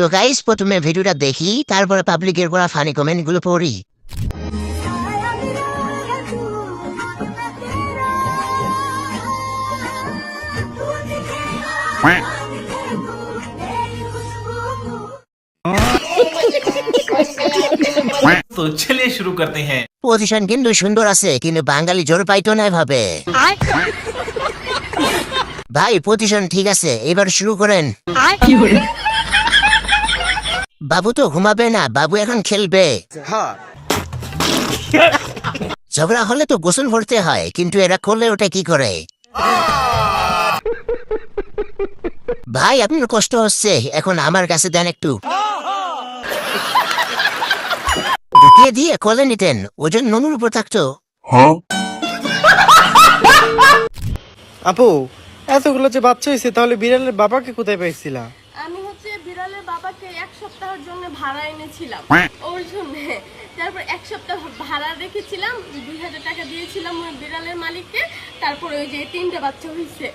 তো গাইস প্রথমে ভিডিওটা দেখি, তারপরে পাবলিকের করা ফানি কমেন্ট গুলো পড়ি। तो चलिए शुरू करते हैं। পজিশন কিন্তু সুন্দর আছে, কিন্তু বাঙালি জোর পাইতো না ভাবে। ভাই পজিশন ঠিক আছে, এবার শুরু করেন। বাবু তো ঘুমাবে না, বাবু এখন খেলবে। ঝগড়া হলে তো গোসল ভরতে হয়, কিন্তু এরা করলে ওটা কি করে? ভাই আপনার কষ্ট হচ্ছে, এখন আমার কাছে দেন একটু। ঢুকিয়ে দিয়ে কলে নিতেন, ওজন নুনুর উপর থাকতো। আপু এতগুলো যে বাচ্চা হয়েছে, তাহলে বিড়ালের বাবাকে কোথায় পাইছিলা? আমি বিড়ালের বাবাকে 1 সপ্তাহের জন্য ভাড়া এনেছিলাম, ওর জন্য। তারপর 1 সপ্তাহ ভাড়া রেখেছিলাম, 2000 টাকা দিয়েছিলাম ওই বিড়ালের মালিককে। তারপর ওই যে 3টে বাচ্চা হয়েছে।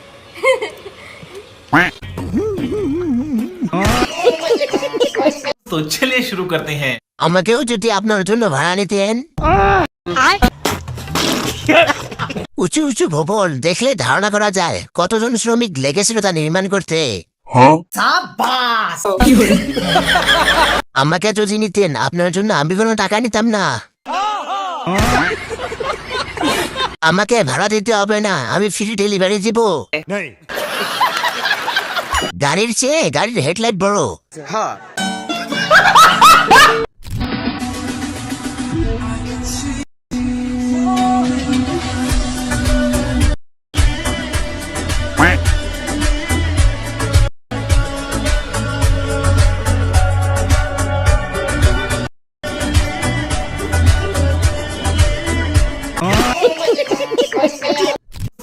तो चलिए शुरू करते हैं। আমাকেও যদি আপনার জন্য ভাড়া নিতেন। উঁচু উঁচু ভবন দেখলে ধারণা করা যায় কতজন শ্রমিক লেগেছিল তা নির্মাণ করতে। আমাকে যদি নিতেন, আপনার জন্য আমি কোনো টাকা নিতাম না। আমাকে ভাড়া দিতে হবে না, আমি ফ্রি ডেলিভারি দিব। গাড়ির চেয়ে গাড়ির হেডলাইট বড়।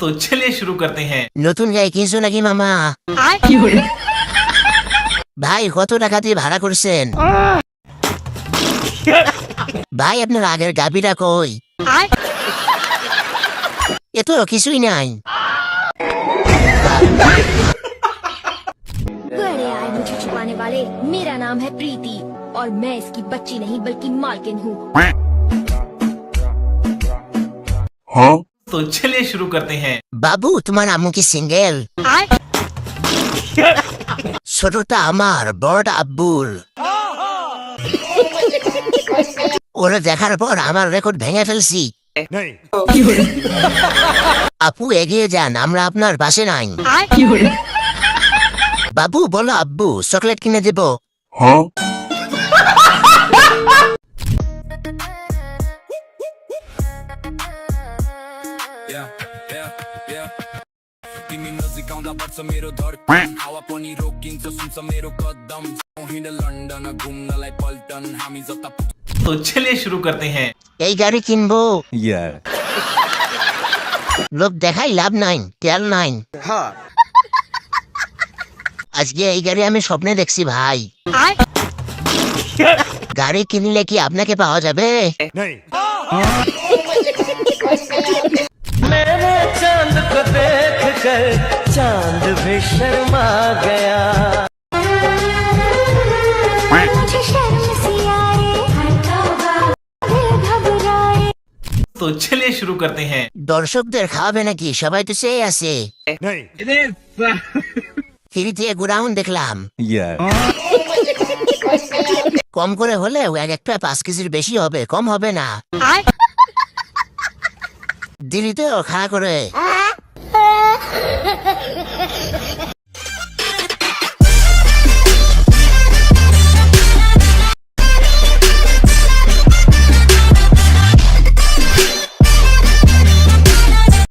तो चलिए शुरू करते हैं। নতুন গাড়ি কিনছো নাকি মামা? ভাই কত টাকা দিয়ে ভাড়া করছেন? ভাই আপনার আগের গাবিটা কই? এ তো কিছুই নাই। बड़े आए मुझे छुपाने वाले। मेरा नाम है प्रीति और मैं इसकी बच्ची नहीं बल्कि मालकिन हूँ। तो चलिए शुरू करते हैं। বাবু তোমার আম্মু কি সিঙ্গেল? ছোটটা আমার, বড়টা আব্বুর। ওরা দেখার পর আমার রেকর্ড ভেঙে ফেলছি। আপু এগিয়ে যান, আমরা আপনার পাশে নাই। বাবু বলো আব্বু চকলেট কিনে দেব। तिमी नजिक आउँदा बढ्छ मेरो धड्कन, हावा पनि रोकिन्छ सुन्छ मेरो कदम, हिँड लन्डन घुम्नलाई पल्टन, हामी जता। तो चलिए शुरू करते हैं। এই গাড়ি কিনবো। লোক দেখাই লাভ নাই, তেল নাই। আজকে এই গাড়ি আমি স্বপ্নে দেখছি ভাই। গাড়ি কিনলে কি আপনাকে পাওয়া যাবে? मैंने चांद को देख कर चांद भी शर्मा गया। मुझे शर्म सी आए, घबराए। तो चलिए शुरू करते हैं। দর্শকদের খাওয়াবে নাকি? সবাই তো চেয়ে আছে। ফ্রিতে গুড়াউন দেখলাম। কম করে হলেও এক একটা 5 কেজির বেশি হবে, কম হবে না। দিল্লিতেও খাওয়া করে।